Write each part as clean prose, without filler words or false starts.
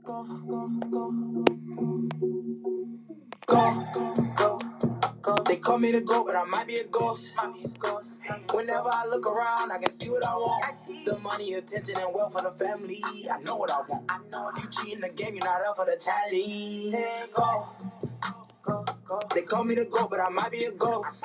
Go, go, go, go, go, go. They call me the GOAT, but I might be a ghost. Whenever I look around, I can see what I want. The money, attention, and wealth for the family. I know what I want. You cheating the game, you're not up for the challenge. Go, go, go. They call me the GOAT, but I might be a ghost.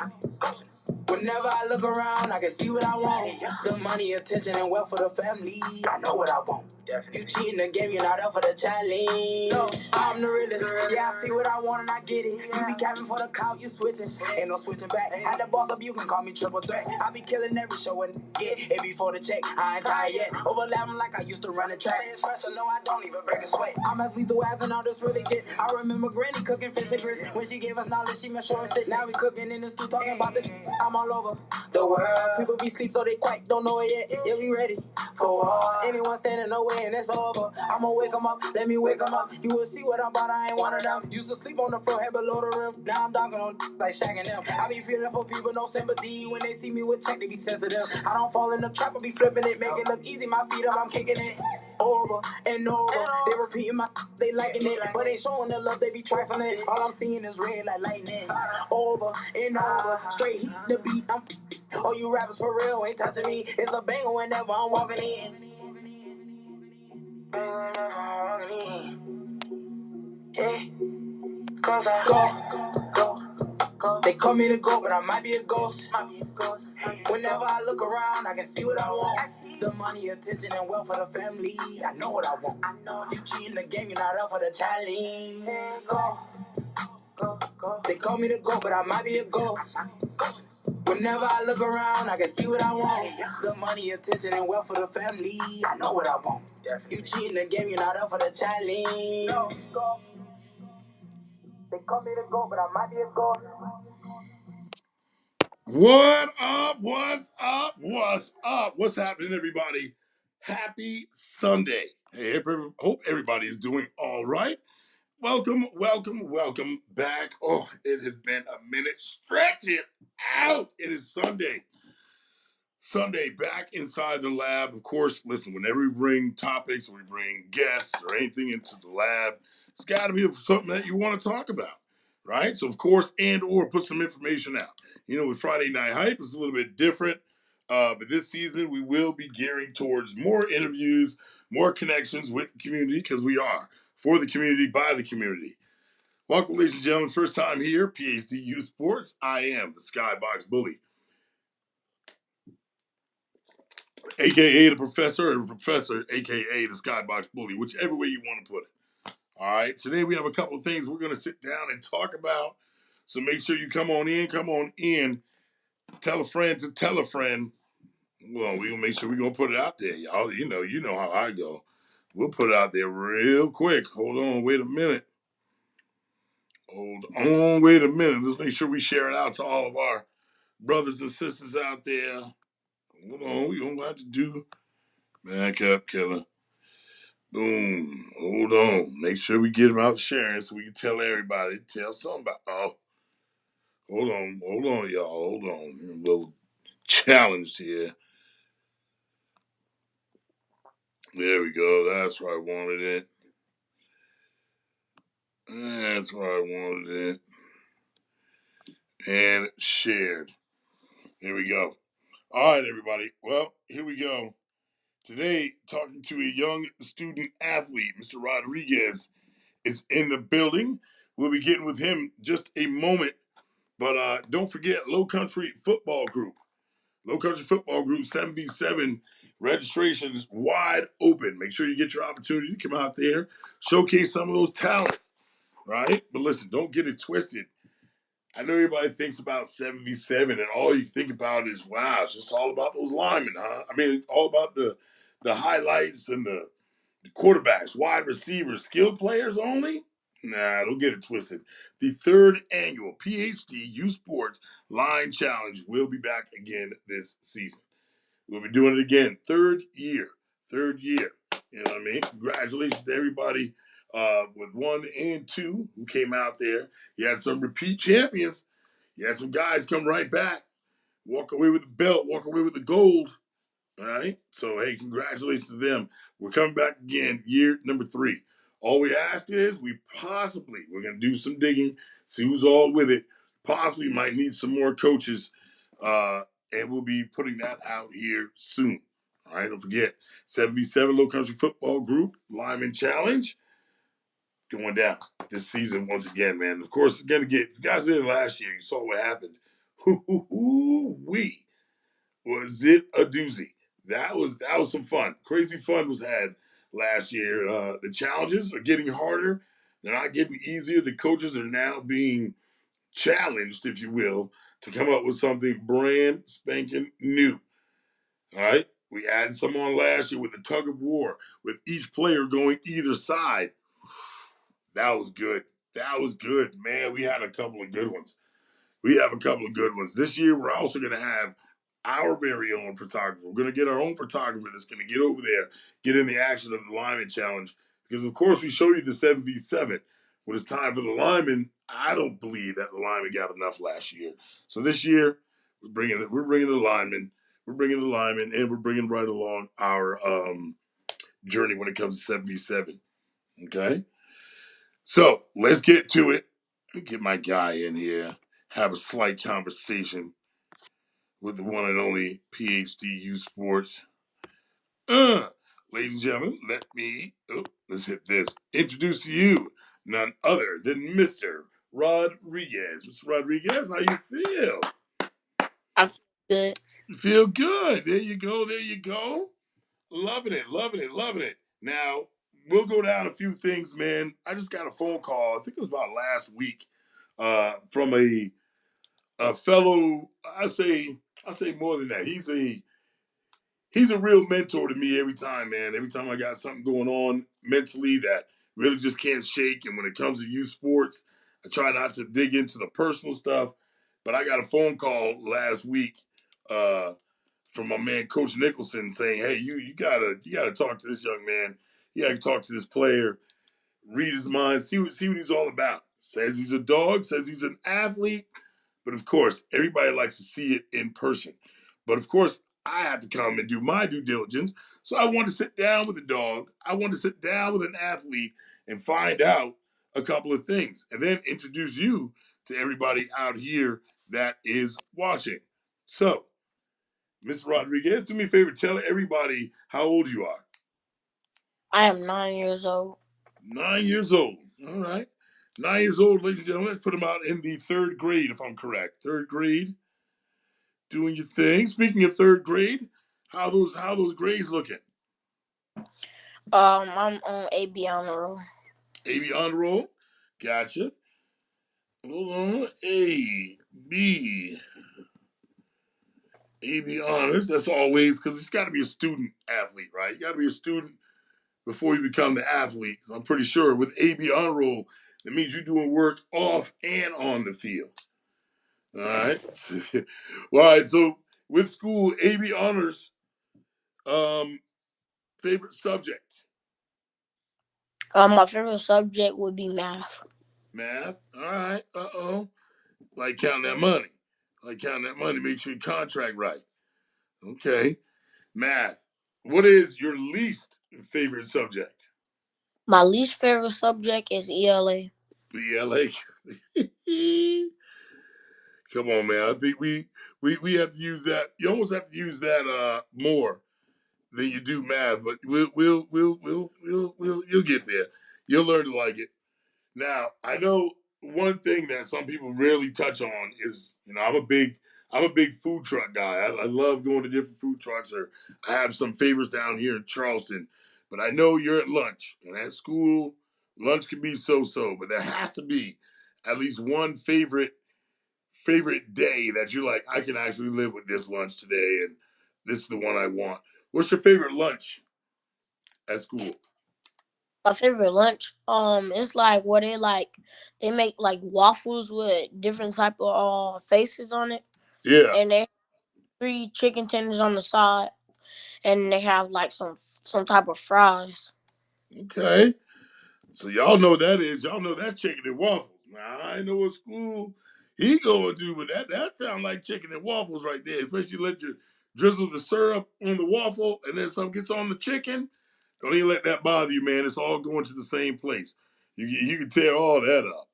Whenever I look around, I can see what I want. The money, attention, and wealth for the family. I know what I want. You cheating the game, you're not up for the challenge. No, I'm the realest. Yeah, I see what I want and I get it. You be capping for the clout, you switching. Ain't no switching back. Had the boss up, you can call me triple threat. I be killing every show and it before the check. I ain't tired yet. Overlapping like I used to run the track. It's special, no, I don't even break a sweat. I'm as lethal as an artist really get. I remember Granny cooking fish and grits. When she gave us knowledge, she meant short and stick. Now we cooking in this stew, talking about this. I'm all over the world. People be sleep so they quite don't know it yet. Yeah, we ready for war. Anyone standing no way and it's over. I'ma wake 'em up, let me wake 'em up. You will see what I'm about, I ain't one of them. Used to sleep on the floor, head below the rim. Now I'm dunking on like Shaq and them. I be feeling for people, no sympathy. When they see me with check, they be sensitive. I don't fall in the trap, I be flipping it. Make it look easy, my feet up, I'm kicking it. Over and over. They repeating my, they liking it. But ain't showing the love, they be trifling it. All I'm seeing is red like lightning. Over and over. Straight heat the beat, I'm. All you rappers for real ain't touching me. It's a banger whenever I'm walking in. Banger whenever I'm walking in. Yeah. Cause I go. They call me the GOAT, but I might be a ghost. Whenever I look around, I can see what I want. The money, attention, and wealth for the family. I know what I want. You cheating the game, you're not up for the challenge. Go. They call me the GOAT, but I might be a ghost. Whenever I look around, I can see what I want. The money, attention, and wealth for the family. I know what I want. You cheating the game, you're not up for the challenge. They call me the GOAT, but I might be a ghost. What up? What's up? What's up? What's happening, everybody? Happy Sunday. Hey, hope everybody is doing all right. Welcome back. Oh, it has been a minute. Stretch it out. It is Sunday. Sunday, back inside the lab. Of course, listen, whenever we bring topics or we bring guests or anything into the lab, it's got to be something that you want to talk about, right? So, of course, and or put some information out. You know, with Friday Night Hype, it's a little bit different. But this season, we will be gearing towards more interviews, more connections with the community, because we are for the community, by the community. Welcome, ladies and gentlemen. First time here, PhD Youth Sports. I am the Skybox Bully, aka the professor, or professor, aka the Skybox Bully, whichever way you want to put it. All right, today we have a couple of things we're going to sit down and talk about. So make sure you come on in. Tell a friend to tell a friend. Well, we're going to make sure we're going to put it out there, y'all. You know how I go. We'll put it out there real quick. Hold on, wait a minute. Let's make sure we share it out to all of our brothers and sisters out there. Hold on, we don't have to do back up, killer. Boom. Hold on. Make sure we get them out sharing so we can tell everybody. Tell somebody. Oh, hold on, y'all. Hold on. A little challenge here. There we go. That's where I wanted it. That's where I wanted it. And shared. Here we go. All right, everybody. Well, here we go. Today, talking to a young student athlete, Mr. Rodriguez, is in the building. We'll be getting with him just a moment. But don't forget, Low Country Football Group. Low Country Football Group 7v7 registrations wide open. Make sure you get your opportunity to come out there, showcase some of those talents, right? But listen, don't get it twisted. I know everybody thinks about 7v7 and all you think about is, wow, it's just all about those linemen, huh? I mean, all about the highlights and the quarterbacks, wide receivers, skill players only? Nah, don't get it twisted. The third annual PhD Youth Sports Line Challenge will be back again this season. We'll be doing it again. Third year. You know what I mean? Congratulations to everybody with 1 and 2 who came out there. You had some repeat champions. You had some guys come right back, walk away with the belt, walk away with the gold. All right. So, hey, congratulations to them. We're coming back again, year number 3. All we ask is we're going to do some digging, see who's all with it. Possibly might need some more coaches, and we'll be putting that out here soon. All right, don't forget 77 Low Country Football Group Lineman Challenge going down this season once again, man. Of course, going to get, if you guys did it last year, you saw what happened. We was it a doozy. That was some fun. Crazy fun was had last year. The challenges are getting harder. They're not getting easier. The coaches are now being challenged, if you will, to come up with something brand spanking new. All right. We added some on last year with the tug of war, with each player going either side. That was good. That was good, man. We had a couple of good ones. We have a couple of good ones. This year, we're also going to have our very own photographer. We're going to get our own photographer that's going to get over there, get in the action of the lineman challenge. Because, of course, we show you the 7v7. When it's time for the lineman, I don't believe that the lineman got enough last year. So this year, we're bringing the lineman. We're bringing the lineman, and we're bringing right along our journey when it comes to 7v7. Okay? So let's get to it. Let me get my guy in here, have a slight conversation with the one and only PhD U Sports. Ladies and gentlemen, let's hit this. Introduce to you none other than Mr. Rodriguez. Mr. Rodriguez, how you feel? I feel good. You feel good. There you go. There you go. Loving it. Loving it. Loving it. Now, we'll go down a few things, man. I just got a phone call. I think it was about last week from a fellow. I say more than that. He's a real mentor to me every time, man. Every time I got something going on mentally that really just can't shake. And when it comes to youth sports, I try not to dig into the personal stuff. But I got a phone call last week from my man Coach Nicholson saying, "Hey, you gotta talk to this young man. You gotta talk to this player, read his mind, see what he's all about." Says he's a dog, says he's an athlete, but of course, everybody likes to see it in person. But of course, I had to come and do my due diligence. So I wanted to sit down with a dog. I wanted to sit down with an athlete and find out a couple of things and then introduce you to everybody out here that is watching. So, Mr. Rodriguez, do me a favor, tell everybody how old you are. I am 9 years old. 9 years old. All right. 9 years old, ladies and gentlemen. Let's put him out in the third grade, if I'm correct. Third grade, doing your thing. Speaking of third grade, how those grades looking? I'm on AB honor roll. AB on roll. Gotcha. Hold on. AB honors. That's always because it's got to be a student athlete, right? You got to be a student before you become the athlete. I'm pretty sure with AB on roll, that means you're doing work off and on the field. All right. All right. So with school, AB honors. Favorite subject? My favorite subject would be math. Math. All right. Like counting that money. Like counting that money. Make sure your contract right. Okay. Math. What is your least favorite subject? My least favorite subject is ELA. ELA. Come on, man. I think we have to use that. You almost have to use that more than you do math, but you'll get there. You'll learn to like it. Now, I know one thing that some people rarely touch on is, I'm a big food truck guy. I love going to different food trucks, or I have some favorites down here in Charleston. But I know you're at lunch, and at school, lunch can be so-so. But there has to be at least one favorite day that you're like, I can actually live with this lunch today, and this is the one I want. What's your favorite lunch at school? My favorite lunch, it's like where they make like waffles with different type of faces on it, Yeah. and they have 3 chicken tenders on the side, and they have like some type of fries. Okay. So y'all know what that is. Y'all know that chicken and waffles. Now I know what school he going to, but that sounds like chicken and waffles right there. Especially let you drizzle the syrup on the waffle and then some gets on the chicken. Don't even let that bother you, man. It's all going to the same place. You can tear all that up.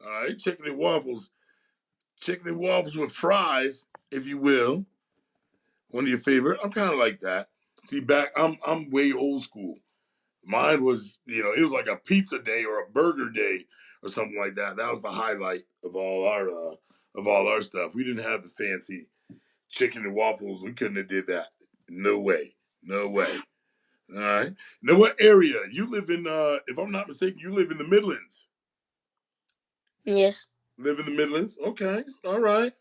All right, chicken and waffles with fries, if you will. One of your favorite. I'm kind of like that. See, I'm way old school. Mine was, it was like a pizza day or a burger day or something like that. That was the highlight of all our stuff. We didn't have the fancy chicken and waffles. We couldn't have did that. No way. No way. All right. Now, what area you live in? If I'm not mistaken, you live in the Midlands. Yes. Live in the Midlands. Okay. All right.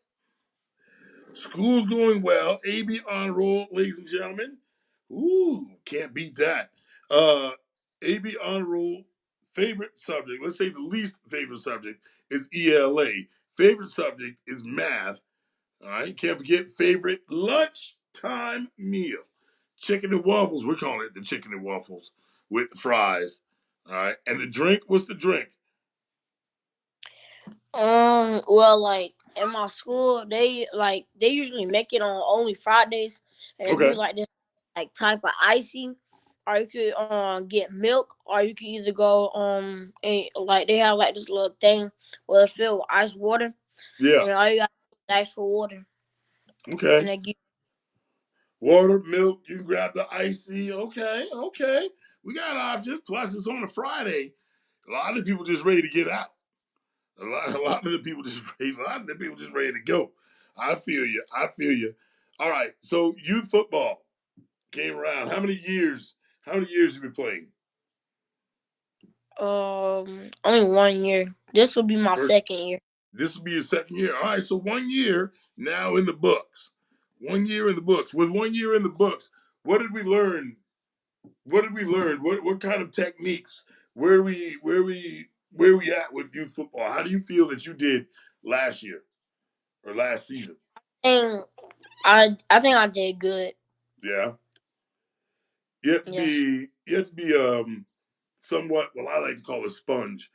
School's going well. AB on roll, ladies and gentlemen. Ooh, can't beat that. Uh, AB on roll. Favorite subject. Let's say the least favorite subject is ELA. Favorite subject is math. All right. Can't forget favorite lunchtime meal. Chicken and waffles. We're calling it the chicken and waffles with the fries. All right. And the drink. What's the drink? Well, like in my school, they usually make it on only Fridays, and it be Okay. like this like type of icy, or you could get milk, or you can either go and like they have like this little thing where it's filled with ice water, Yeah. and all you got to ask for water, and Okay. they give. Water, milk, you can grab the icy. Okay, okay. We got options. Plus, it's on a Friday. A lot of people just ready to get out. A lot of the people just ready, a lot of the people just ready to go. I feel you. I feel you. All right. So youth football came around. How many years? How many years have you been playing? Only 1 year. This will be my First, second year. this will be your second year. All right. So 1 year now in the books. 1 year in the books. With 1 year in the books, what did we learn? What did we learn? What kind of techniques? Where we at with youth football? How do you feel that you did last year or last season? And I think I did good. Yeah, Yes. you have to be somewhat, well, I like to call a sponge.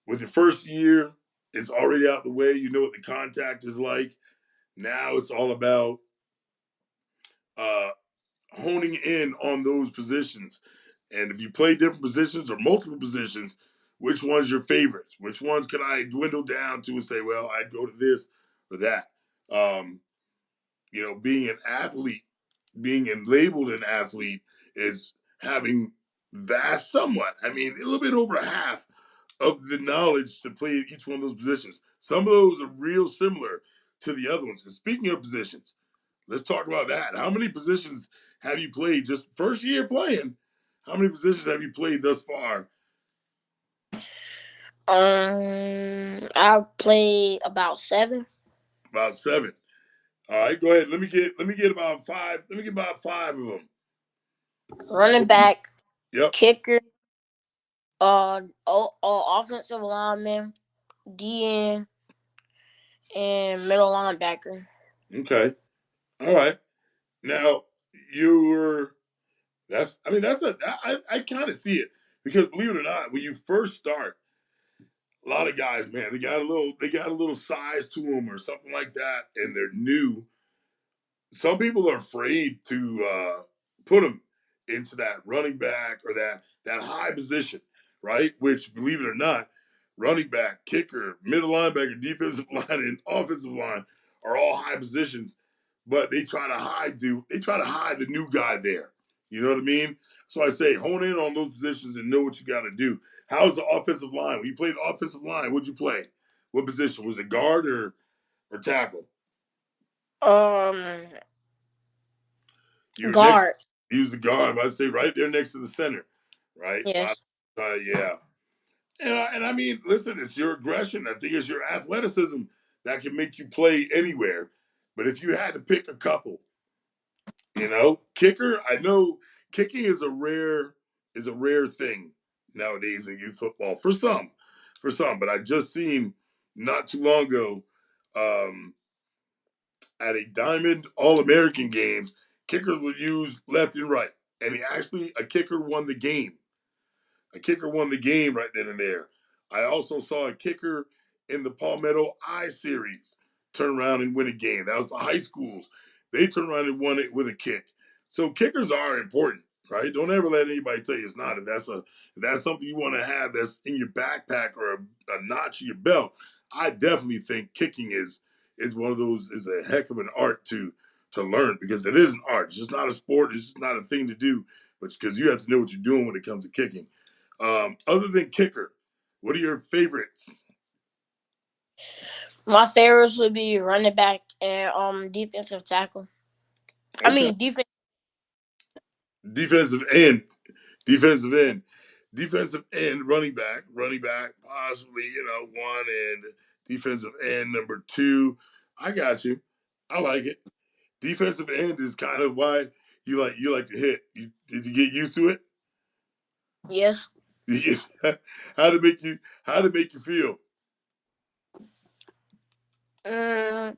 With your first year, it's already out the way. You know what the contact is like. Now it's all about uh, honing in on those positions. And if you play different positions or multiple positions, which one's your favorites? Which ones can I dwindle down to and say, well, I'd go to this or that? Um, being an athlete, labeled an athlete is having vast, somewhat, I mean, a little bit over half of the knowledge to play each one of those positions. Some of those are real similar to the other ones. And speaking of positions, let's talk about that. How many positions have you played just first year playing? How many positions have you played thus far? I played about 7. About seven. All right, go ahead. Let me get about five. Let me get about five of them. Running What do you? back, Yep. kicker, offensive lineman, DN, and middle linebacker. Okay. All right. Now you were. That's. I mean, that's a. I kind of see it because believe it or not, when you first start, a lot of guys, man, they got a little size to them or something like that, and they're new. Some people are afraid to put them into that running back or that high position, right? Which, believe it or not, running back, kicker, middle linebacker, defensive line, and offensive line are all high positions, but they try to hide the new guy there. You know what I mean? So I say hone in on those positions and know what you got to do. How's the offensive line? When you played offensive line, what'd you play? What position? Was it guard or tackle? Um, You were next. guard. He was the guard. I'd say right there next to the center, right? Yes. Yeah. And I mean, listen, it's your aggression. I think it's your athleticism that can make you play anywhere. But if you had to pick a couple, kicker. I know kicking is a rare thing nowadays in youth football for some. But I just seen not too long ago um, at a Diamond All American games, kickers were used left and right, and a kicker won the game. A kicker won the game right then and there. I also saw a kicker in the Palmetto I series turn around and win a game. That was the high schools. They turned around and won it with a kick. So kickers are important. right? Don't ever let anybody tell you it's not. If that's something you want to have that's in your backpack or a notch in your belt, I definitely think kicking is one of those is a heck of an art to learn because it is an art. It's just not a sport. It's just not a thing to do, but because you have to know what you're doing when it comes to kicking. Other than kicker, what are your favorites? My favorites would be running back and defensive tackle. I Okay, mean defense. defensive end, defensive end, defensive end, running back, possibly one and defensive end number two. I got you. I like it. Defensive end is kind of why you like to hit. Did you get used to it? Yes. how to make you feel? Mm,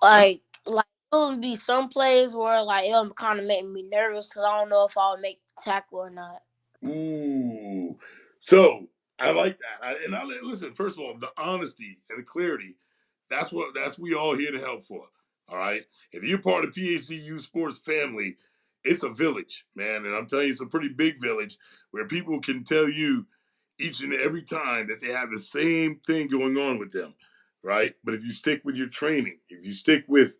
like it would be some plays where like it'll kind of make me nervous because I don't know if I'll make the tackle or not. Ooh. So I like that. Listen. First of all, the honesty and the clarity. That's we all here to help for. All right. If you're part of PHCU Sports family, it's a village, man, and I'm telling you, it's a pretty big village where people can tell you each and every time that they have the same thing going on with them, right? But if you stick with your training, if you stick with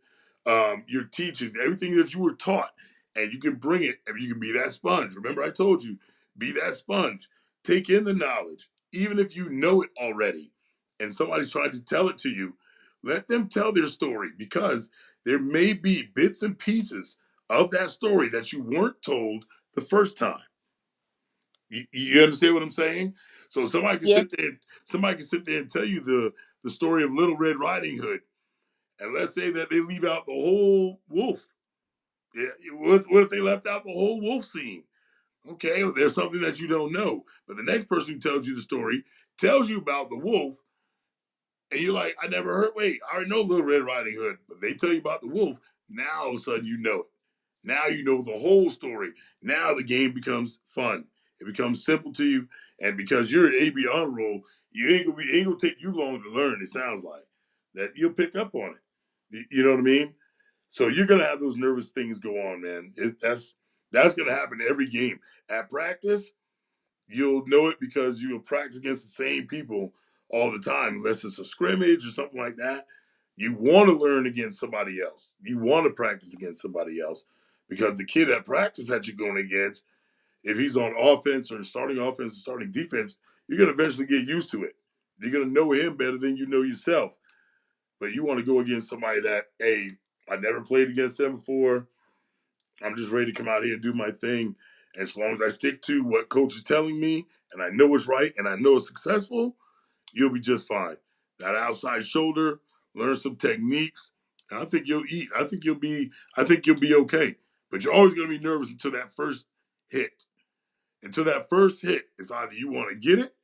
your teachings, everything that you were taught, and you can bring it, and you can be that sponge. Remember, I told you, be that sponge. Take in the knowledge, even if you know it already, and somebody's trying to tell it to you. Let them tell their story because there may be bits and pieces of that story that you weren't told the first time. You understand what I'm saying? So Yes. somebody can sit there and tell you the story of Little Red Riding Hood, and let's say that they leave out the whole wolf. Yeah, what if they left out the whole wolf scene? Okay, well, there's something that you don't know, but the next person who tells you the story tells you about the wolf, and you're like, I never heard. Wait, I already know Little Red Riding Hood, but they tell you about the wolf. Now all of a sudden you know it. Now you know the whole story. Now the game becomes fun. It becomes simple to you, and because you're an AB honor roll, ain't gonna take you long to learn. It sounds like that you'll pick up on it. You know what I mean? So you're gonna have those nervous things go on, man. That's gonna happen every game. At practice, you'll know it because you'll practice against the same people all the time, unless it's a scrimmage or something like that. You want to learn against somebody else. You want to practice against somebody else because the kid at practice that you're going against, if he's on offense or starting offense or starting defense, you're going to eventually get used to it. You're going to know him better than you know yourself. But you want to go against somebody that, hey, I never played against them before. I'm just ready to come out here and do my thing. As long as I stick to what coach is telling me and I know it's right and I know it's successful, you'll be just fine. That outside shoulder, learn some techniques, and I think you'll eat. I think you'll be okay. But you're always gonna be nervous until that first hit. Until that first hit, it's either you want to get it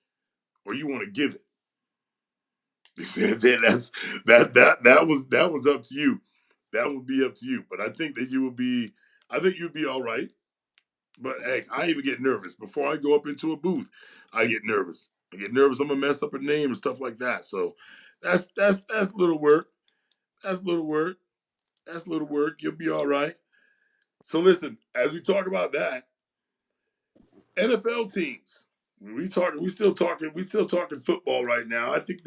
or you want to give it. Then that was up to you. That would be up to you. But I think that you will be. I think you'd be all right. But heck, I even get nervous before I go up into a booth. I get nervous. I get nervous. I'm gonna mess up a name and stuff like that. So that's little work. That's little work. That's little work. You'll be all right. So listen, as we talk about that, NFL teams. We still talking football right now. I think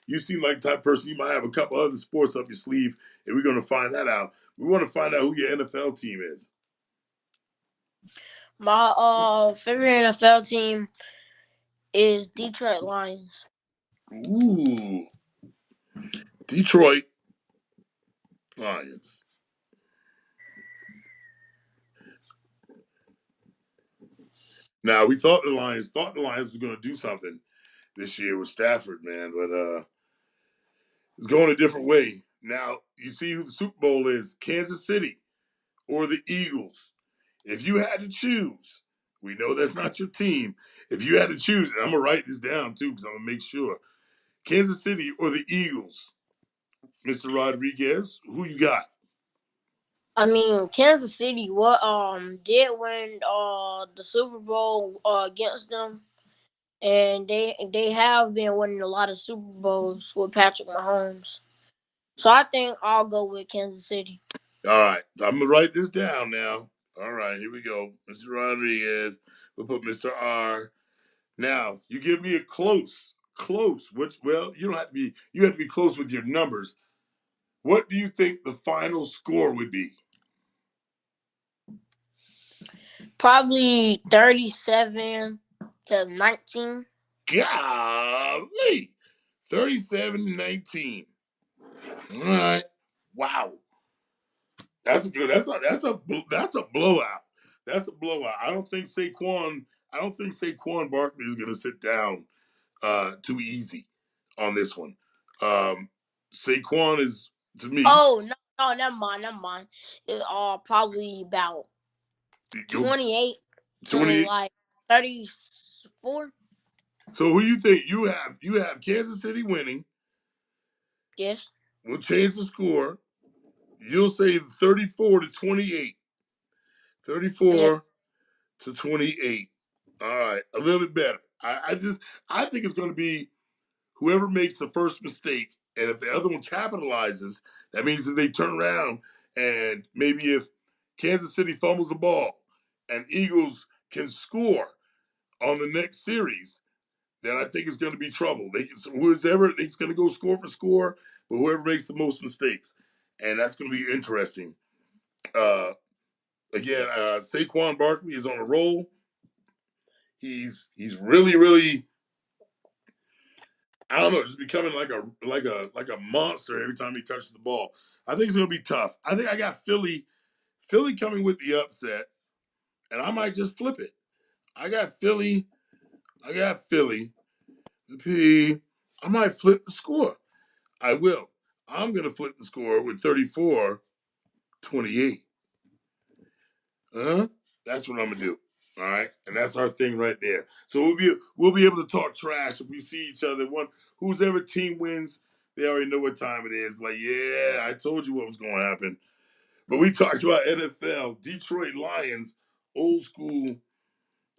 you seem like the type of person you might have a couple other sports up your sleeve, and we're gonna find that out. We want to find out who your NFL team is. My favorite NFL team is Detroit Lions. Ooh, Detroit Lions. Now we thought the Lions were going to do something this year with Stafford, man, but it's going a different way. Now you see who the Super Bowl is: Kansas City or the Eagles. If you had to choose, we know that's not your team. If you had to choose, and I'm gonna write this down too because I'm gonna make sure: Kansas City or the Eagles, Mr. Rodriguez, who you got? I mean, Kansas City what did win the Super Bowl against them, and they have been winning a lot of Super Bowls with Patrick Mahomes. So I think I'll go with Kansas City. All right, so I'm gonna write this down now. All right, here we go. Mr. Rodriguez. We'll put Mr. R. Now, you give me a close. Close. Well, you don't have to be, you have to be close with your numbers. What do you think the final score would be? Probably 37-19. Golly. 37-19. All right. Wow. That's a good. That's a blowout. That's a blowout. I don't think Saquon Barkley is going to sit down too easy on this one. Saquon is to me. Oh no, never mind. It's probably about 28 to 28. like 34. So who you think you have? You have Kansas City winning. Yes. We'll change the score. You'll say 34-28. 34 Yes. to 28. All right, a little bit better. I think it's going to be whoever makes the first mistake, and if the other one capitalizes, that means if they turn around and maybe if Kansas City fumbles the ball and Eagles can score on the next series, then I think it's going to be trouble. Whoever it's going to go score for score, but whoever makes the most mistakes, and that's going to be interesting. Uh, Again, Saquon Barkley is on a roll. He's really I don't know, just becoming like a monster every time he touches the ball. I think it's gonna be tough. I think I got Philly coming with the upset, and I might just flip it. I got Philly. I got Philly. I might flip the score. I will. I'm gonna flip the score with 34-28. Huh? That's what I'm gonna do. All right, and that's our thing right there. So we'll be able to talk trash if we see each other. Whose ever team wins, they already know what time it is. Like, yeah, I told you what was going to happen. But we talked about NFL, Detroit Lions, old school,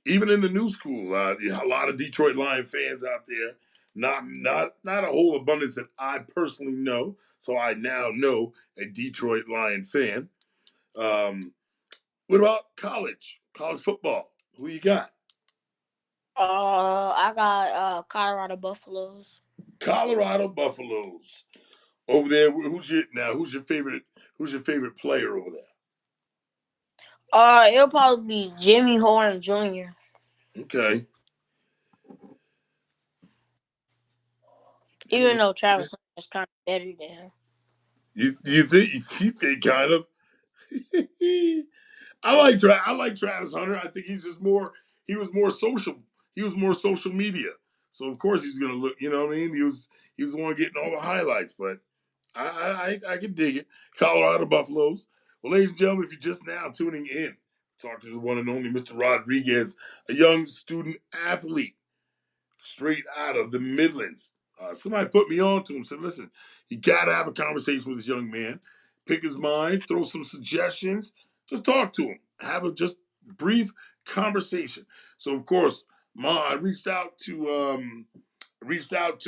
even in the new school. A lot of Detroit Lion fans out there. Not a whole abundance that I personally know. So I now know a Detroit Lion fan. What about college football? Who you got? I got Colorado Buffaloes. Colorado Buffaloes over there. Who's your favorite? Who's your favorite player over there? It'll probably be Jimmy Horn Jr. Okay. Even though Travis Hunter is kind of better than him. You think kind of? I like Travis Hunter. I think he's just more. He was more social. He was more social media. So of course he's gonna look. You know what I mean? He was the one getting all the highlights. But I can dig it. Colorado Buffaloes. Well, ladies and gentlemen, if you're just now tuning in, talking to the one and only Mr. Rodriguez, a young student athlete straight out of the Midlands. Somebody put me on to him, said, listen, you got to have a conversation with this young man, pick his mind, throw some suggestions, just talk to him, have a just brief conversation. So, of course, I reached out to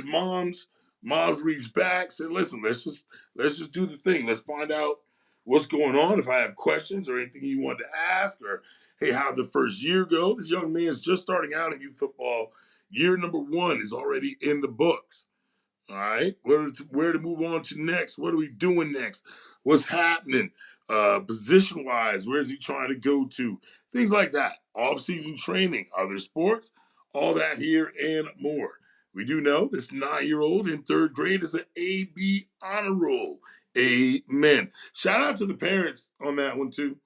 moms. Moms reached back, said, listen, let's just do the thing. Let's find out what's going on. If I have questions or anything you want to ask, or hey, how'd the first year go? This young man is just starting out in youth football. Year number 1 is already in the books. All right, where to move on to next? What are we doing next? What's happening? Position wise, where's he trying to go to? Things like that. Off season training, other sports, all that here and more. We do know this 9-year-old in 3rd grade is an AB honor roll. Amen. Shout out to the parents on that one too.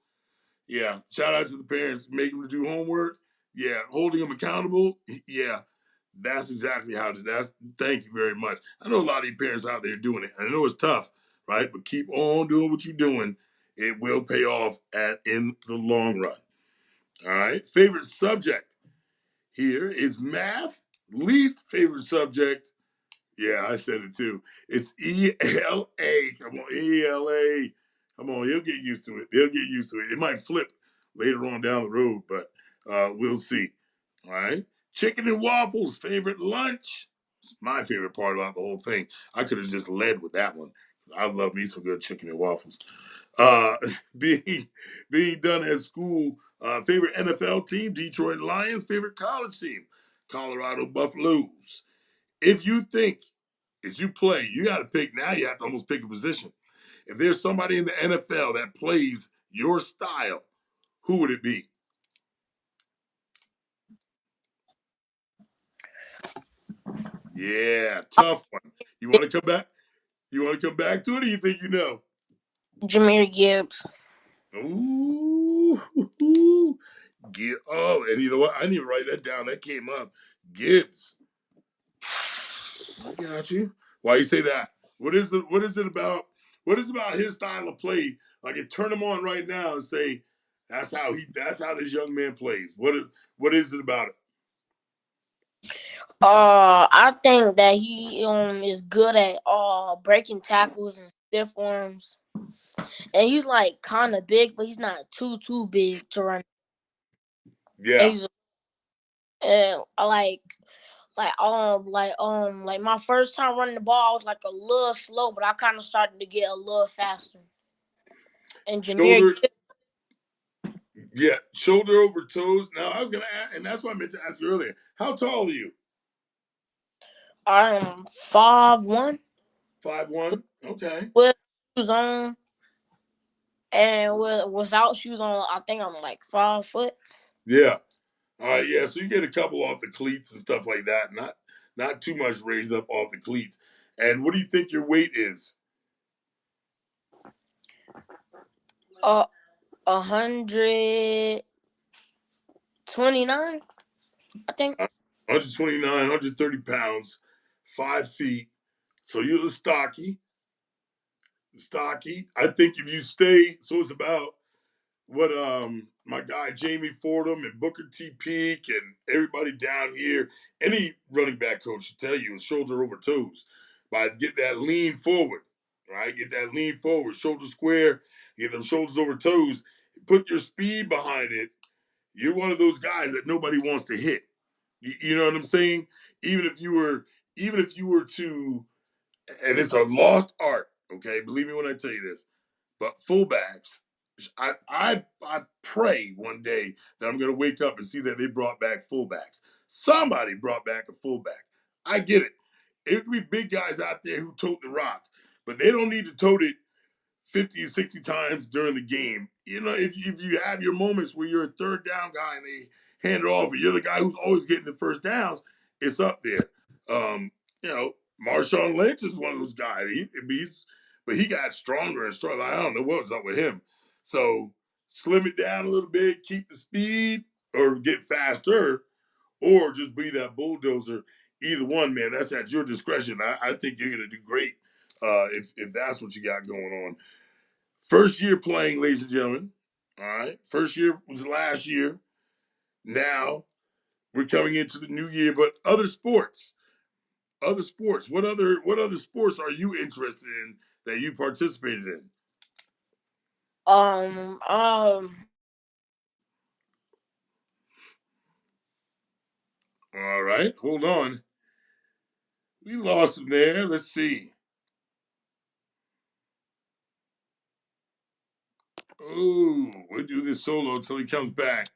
Yeah, shout out to the parents making them do homework. Yeah, holding them accountable. Yeah, that's exactly how to. That's thank you very much. I know a lot of you parents out there doing it. I know it's tough, right? But keep on doing what you're doing. It will pay off in the long run. All right. Favorite subject here is math. Least favorite subject. Yeah, I said it too. It's ELA. Come on, ELA. Come on, he'll get used to it. He'll get used to it. It might flip later on down the road, but we'll see. All right. Chicken and waffles, favorite lunch. It's my favorite part about the whole thing. I could have just led with that one. I love me some good chicken and waffles. Uh, being being done at school. Favorite NFL team, Detroit Lions. Favorite college team, Colorado Buffaloes. If you think, if you play, you got to pick. Now you have to almost pick a position. If there's somebody in the NFL that plays your style, who would it be? Yeah, tough one. You want to come back? You want to come back to it, or you think you know? Jameer Gibbs. Ooh, get oh, and you know what? I didn't even write that down. That came up. Gibbs. I got you. Why you say that? What is it? What is it about? What is it about his style of play? Like, turn him on right now and say, "That's how he. That's how this young man plays." What is it about it? I think that he is good at breaking tackles and stiff arms, and he's like kind of big, but he's not too big to run. And Yeah, he's I like my first time running the ball, I was like a little slow, but I kind of started to get a little faster. And Jameer shoulder. Yeah, shoulder over toes. Now I was gonna, ask, and that's what I meant to ask you earlier. How tall are you? 5'1" 5'1". Okay. with shoes on, and without shoes on, I think I'm like 5 foot. Yeah. All right. Yeah. So you get a couple off the cleats and stuff like that. Not too much raised up off the cleats. And what do you think your weight is? 129, I think. 129, 130 pounds, 5 feet. So you're the stocky. Stocky. I think if you stay, so it's about what my guy Jamie Fordham and Booker T. Peak and everybody down here, any running back coach should tell you is shoulder over toes. But get that lean forward, right? Get that lean forward, shoulder square, get them shoulders over toes, put your speed behind it. You're one of those guys that nobody wants to hit. You know what I'm saying? Even if you were, even if you were to, and it's a lost art. Okay, believe me when I tell you this. But fullbacks, I pray one day that I'm going to wake up and see that they brought back fullbacks. Somebody brought back a fullback. I get it. It could be big guys out there who tote the rock, but they don't need to tote it 50 or 60 times during the game. You know, if you have your moments where you're a third down guy and they hand it off, and you're the guy who's always getting the first downs, it's up there. You know, Marshawn Lynch is one of those guys. But he got stronger and stronger. I don't know what was up with him. So slim it down a little bit, keep the speed, or get faster, or just be that bulldozer. Either one, man, that's at your discretion. I think you're going to do great if that's what you got going on. First year playing, ladies and gentlemen. All right. First year was last year. Now we're coming into the new year, but other sports. Other sports. What other sports are you interested in that you participated in? Um, um, All right. Hold on. We lost him there. Let's see. Oh, we'll do this solo until he comes back.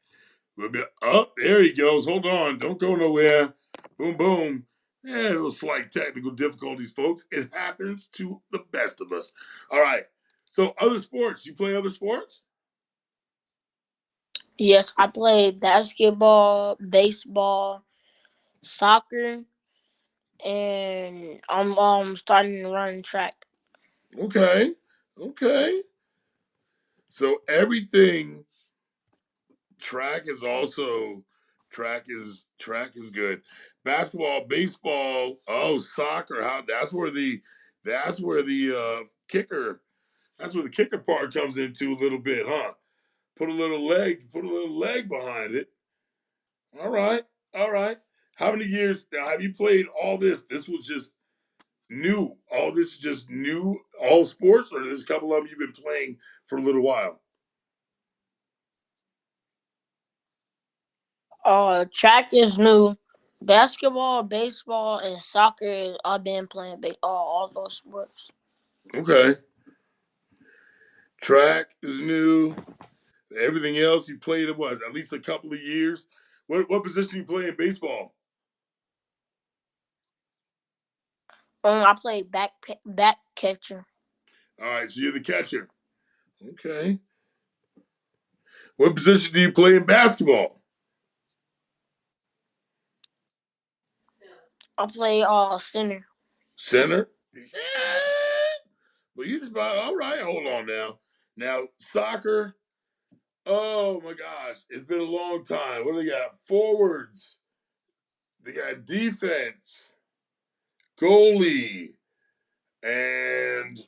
We'll be up. There he goes. Hold on. Don't go nowhere. Boom, boom. Yeah, a little slight technical difficulties, folks. It happens to the best of us. All right. So, other sports. You play other sports? yes, I played basketball, baseball, soccer, and I'm starting to run track. Okay. Okay. So everything track is also track is good. Basketball, baseball, oh soccer, how that's where the kicker that's where the kicker part comes into a little bit, huh? Put a little leg behind it. All right. All right. How many years now have you played all this? This was just new. All this is just new, all sports, or there's a couple of them you've been playing for a little while? Track is new. Basketball, baseball, and soccer. I've been playing all those sports. Okay. Track is new. Everything else you played it was at least a couple of years. What position you play in baseball? I play back catcher. All right, so you're the catcher. Okay. What position do you play in basketball? I play center. Center. Yeah. Well, you just about all right. Hold on now. Now soccer. Oh my gosh, it's been a long time. What do they got? Forwards. They got defense, goalie, and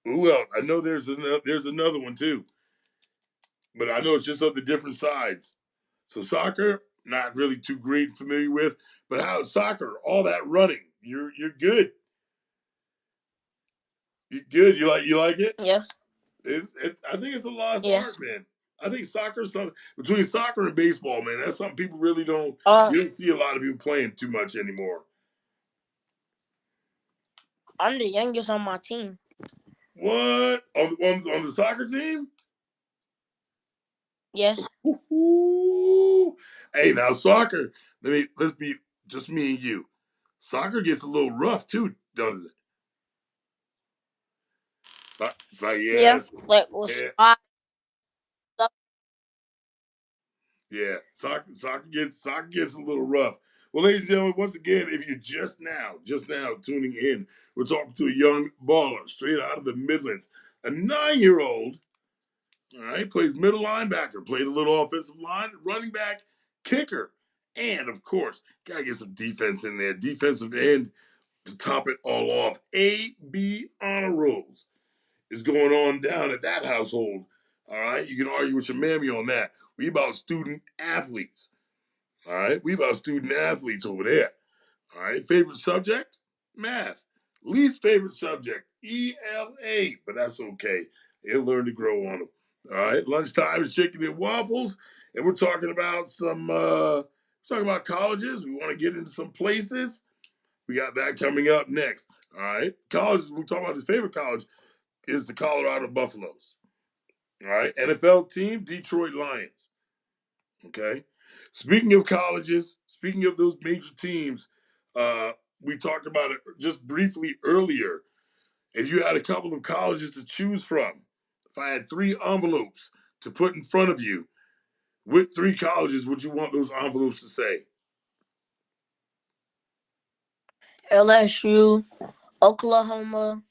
who else? I know there's another one too, but I know it's just of the different sides. So soccer, not really too great familiar with, but how soccer, all that running, you're good. You're good. You like it? Yes. I think it's a lost art, Yes. man. I think soccer's something between soccer and baseball, man. That's something people really don't. Uh, You don't see a lot of people playing too much anymore. I'm the youngest on my team. What on the soccer team? Yes. Ooh. Hey, now soccer. Let's be just me and you. Soccer gets a little rough too, doesn't it? It's like Yeah. yes, Like with yeah, five stuff. yeah. Soccer gets a little rough. Well, ladies and gentlemen, once again, if you're just now tuning in, we're talking to a young baller straight out of the Midlands, a 9-year-old. All right, plays middle linebacker, played a little offensive line, running back, kicker, and of course, gotta get some defense in there, defensive end to top it all off. AB honor rolls is going on down at that household. All right, you can argue with your mammy on that. We about student athletes. All right, we about student athletes over there. All right, favorite subject? Math. Least favorite subject? ELA, but that's okay. They'll learn to grow on them. All right, lunchtime is chicken and waffles, and we're talking about colleges. We want to get into some places. We got that coming up next. All right, college. We talk about his favorite college is the Colorado Buffaloes. All right, NFL team Detroit Lions. Okay. Speaking of colleges, speaking of those major teams, we talked about it just briefly earlier. If you had a couple of colleges to choose from, if I had 3 envelopes to put in front of you, what 3 colleges would you want those envelopes to say? LSU, Oklahoma,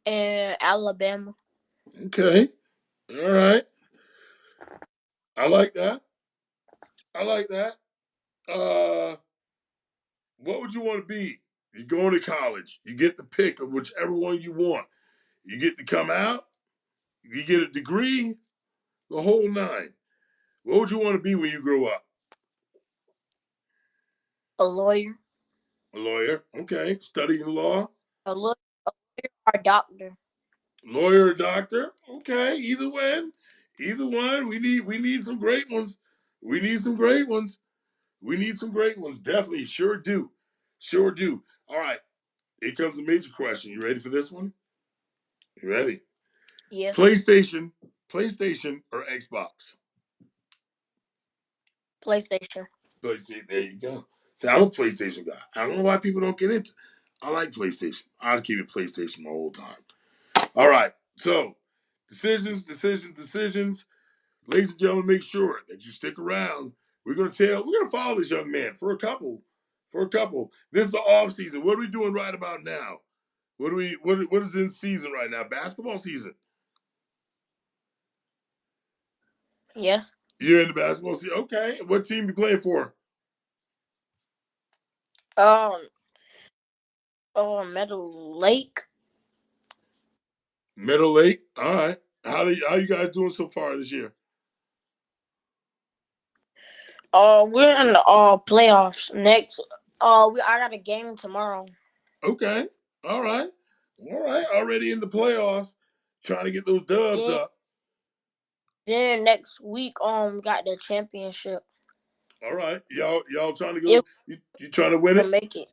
and Alabama. Okay. All right. I like that. I like that. Uh, what would you want to be? You go into college. You get the pick of whichever one you want. You get to come out. You get a degree. The whole nine. What would you want to be when you grow up? A lawyer. A lawyer. Okay. Studying law. A lawyer or a doctor. Lawyer or doctor. Okay. Either one. Either one. We need some great ones. We need some great ones. We need some great ones. Definitely. Sure do. Sure do. All right. Here comes a major question. You ready for this one? You ready? Yes. PlayStation, or Xbox? PlayStation. PlayStation. There you go. See, I'm a PlayStation guy. I don't know why people don't get into. I like PlayStation. I'll keep it PlayStation my whole time. All right. So, decisions. Ladies and gentlemen, make sure that you stick around. We're gonna follow this young man for a couple. This is the off season. What are we doing right about now? What is in season right now? Basketball season. Yes. You're in the basketball season. Okay. What team you playing for? Um. Meadow Lake. Meadow Lake. All right. How you guys doing so far this year? We're in the playoffs next. I got a game tomorrow. Okay. All right. All right. Already in the playoffs, trying to get those dubs Then, up. then next week, we got the championship. All right. Y'all trying to If go? You trying to win we'll it? make it.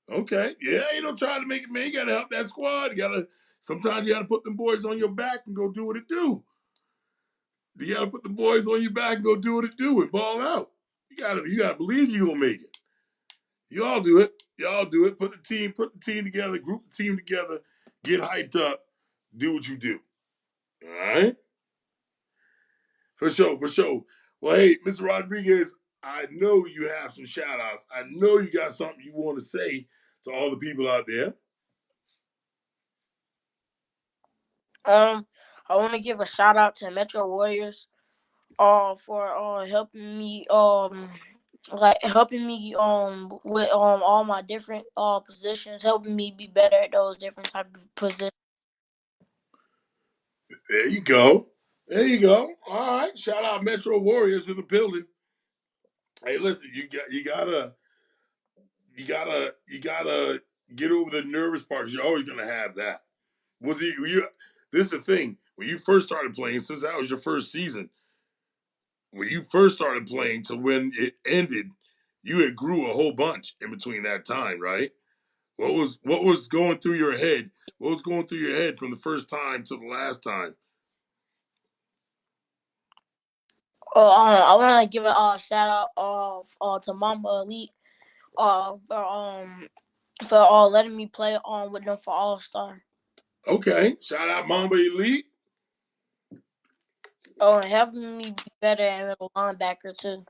Okay. Yeah. You don't try to make it, man. You gotta help that squad. You gotta Sometimes you got to put them boys on your back and go do what it do. You got to put the boys on your back and go do what it do and ball out. You gotta believe you gonna make it. You all do it. Y'all do it. Put the team together, group the team together, get hyped up, do what you do. All right? For sure, for sure. Well, hey, Mr. Rodriguez, I know you have some shout outs. I know you got something you want to say to all the people out there. I want to give a shout out to Metro Warriors, for helping me with all my different positions, helping me be better at those different type of positions. There you go. There you go. All right. Shout out Metro Warriors in the building. Hey, listen, you gotta get over the nervous part because you're always gonna have that. This is the thing. When you first started playing, since that was your first season, when you first started playing to when it ended, you had grew a whole bunch in between that time, right? What was going through your head? What was going through your head from the first time to the last time? I want to give a shout out to Mamba Elite uh for um for letting me play with them for All Star. Okay, shout out Mamba Elite. And helping me be better at a linebacker too.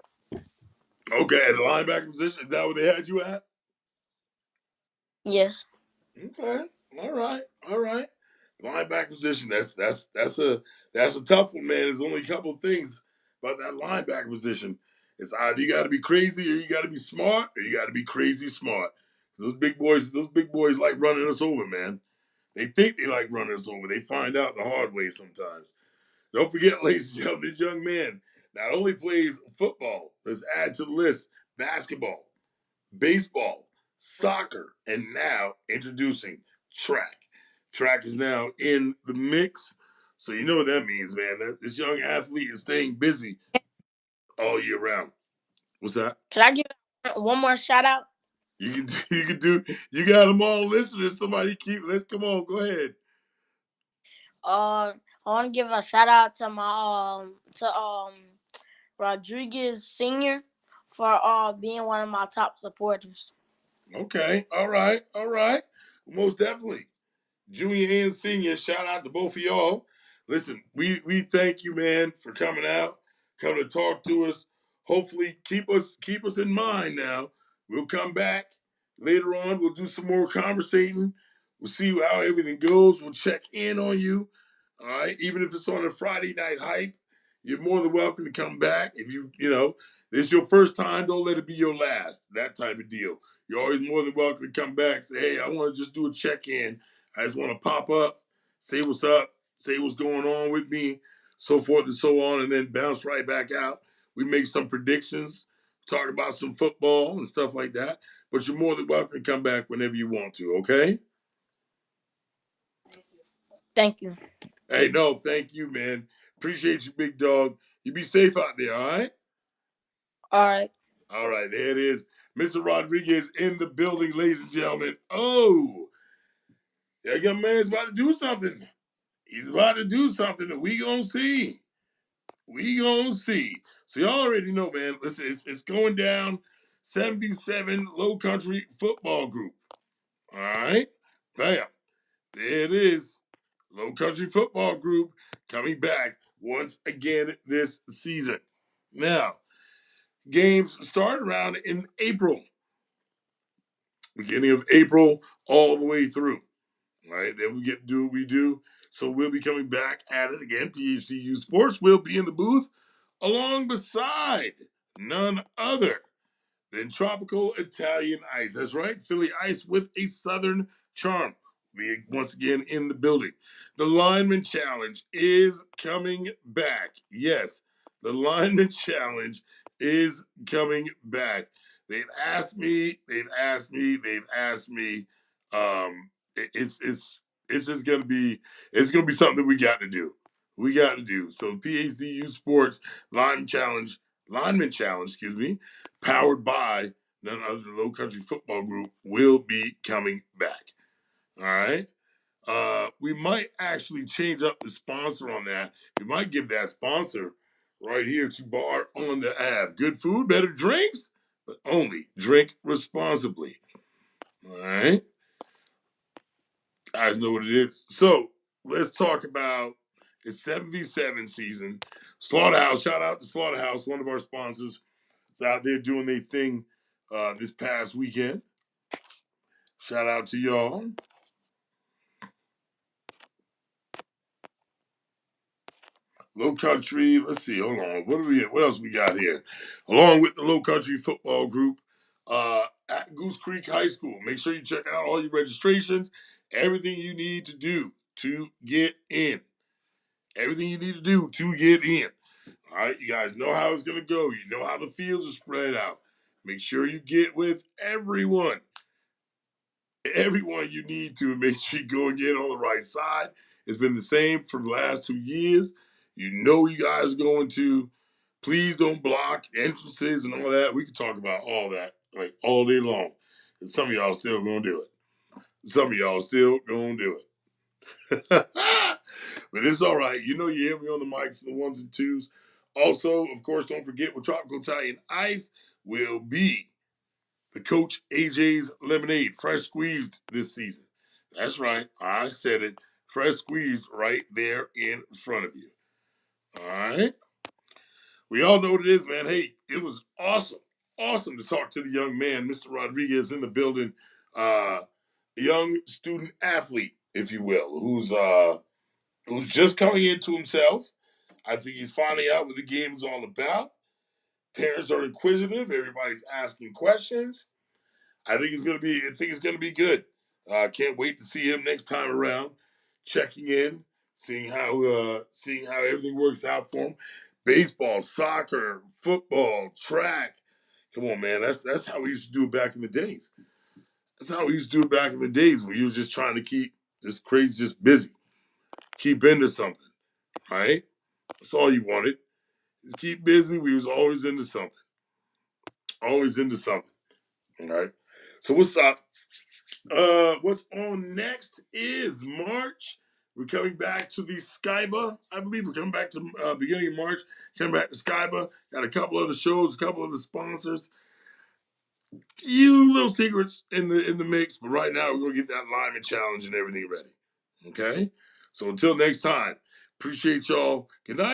Okay, at the linebacker position, is that what they had you at? Yes. Okay, all right. Linebacker position. That's a tough one, man. There's only a couple of things about that linebacker position. It's either you got to be crazy or you got to be smart, or you got to be crazy smart. Those big boys like running us over, man. They think they like running us over. They find out the hard way sometimes. Don't forget, ladies and gentlemen, this young man not only plays football, let's add to the list basketball, baseball, soccer, and now introducing track. Track is now in the mix. So you know what that means, man. This young athlete is staying busy all year round. What's that? Can I give one more shout out? You got them all listening. Let's come on, go ahead. I want to give a shout out to my Rodriguez Senior for being one of my top supporters. Okay, all right, all right. Most definitely. Junior and senior, shout out to both of y'all. Listen, we thank you, man, for coming out, coming to talk to us. Hopefully, keep us in mind now. We'll come back later on. We'll do some more conversating. We'll see how everything goes. We'll check in on you. All right. Even if it's on a Friday night hype, you're more than welcome to come back. If this is your first time, don't let it be your last. That type of deal. You're always more than welcome to come back. Say, hey, I want to just do a check-in. I just want to pop up, say what's up, say what's going on with me, so forth and so on, and then bounce right back out. We make some predictions, talk about some football and stuff like that. But you're more than welcome to come back whenever you want to, okay? Thank you. Hey, no, thank you, man. Appreciate you, big dog. You be safe out there, all right? All right. All right, there it is. Mr. Rodriguez in the building, ladies and gentlemen. Oh, that young man's about to do something. He's about to do something that we gonna see. We gonna see. So you already know, man. Listen, it's going down. 77 Low Country Football Group. All right, bam. There it is. Low Country Football Group coming back once again this season. Now, games start around in April, beginning of April, all the way through. All right, then we get to do what we do. So we'll be coming back at it again. PHTU Sports will be in the booth along beside none other than Tropical Italian Ice. That's right, Philly Ice with a Southern charm. We once again in the building. The Lineman Challenge is coming back. Yes, the Lineman Challenge is coming back. They've asked me. It's just gonna be something that we got to do. We got to do. So PHDU Sports Lineman Challenge, excuse me, powered by none other than Low Country Football Group, will be coming back. All right. We might actually change up the sponsor on that. We might give that sponsor right here to Bar on the Ave. Good food, better drinks, but only drink responsibly. All right? Guys know what it is. So let's talk about it's 7v7 season. Slaughterhouse, shout out to Slaughterhouse, one of our sponsors. Is out there doing their thing this past weekend. Shout out to y'all. Low Country, let's see, hold on. What else we got here? Along with the Low Country football group at Goose Creek High School. Make sure you check out all your registrations, everything you need to do to get in. Everything you need to do to get in. All right, you guys know how it's going to go. You know how the fields are spread out. Make sure you get with everyone. Everyone you need to make sure you go and get on the right side. It's been the same for the last 2 years. You know you guys are going to. Please don't block entrances and all that. We can talk about all that like all day long. And some of y'all still gonna do it. Some of y'all still gonna do it. But it's all right. You know you hear me on the mics and the ones and twos. Also, of course, don't forget with Tropical Italian Ice will be the Coach AJ's Lemonade, fresh squeezed this season. That's right. I said it. Fresh squeezed right there in front of you. All right. We all know what it is, man. Hey, it was awesome. Awesome to talk to the young man, Mr. Rodriguez, in the building. A young student athlete, if you will, who's just coming into himself. I think he's finding out what the game is all about. Parents are inquisitive. Everybody's asking questions. I think it's gonna be good. Can't wait to see him next time around. Checking in, seeing how everything works out for him. Baseball, soccer, football, track. Come on, man. That's how we used to do it back in the days. That's how we used to do it back in the days when you was just trying to keep just busy. Keep into something. Right? That's all you wanted. Just keep busy. We was always into something. Always into something. All right. So what's up? What's on next is March. We're coming back to the Skyba. I believe we're coming back to beginning of March. Coming back to Skyba. Got a couple other shows, a couple other sponsors. Few little secrets in the mix, but right now we're gonna get that lineman challenge and everything ready. Okay. So until next time, appreciate y'all. Good night.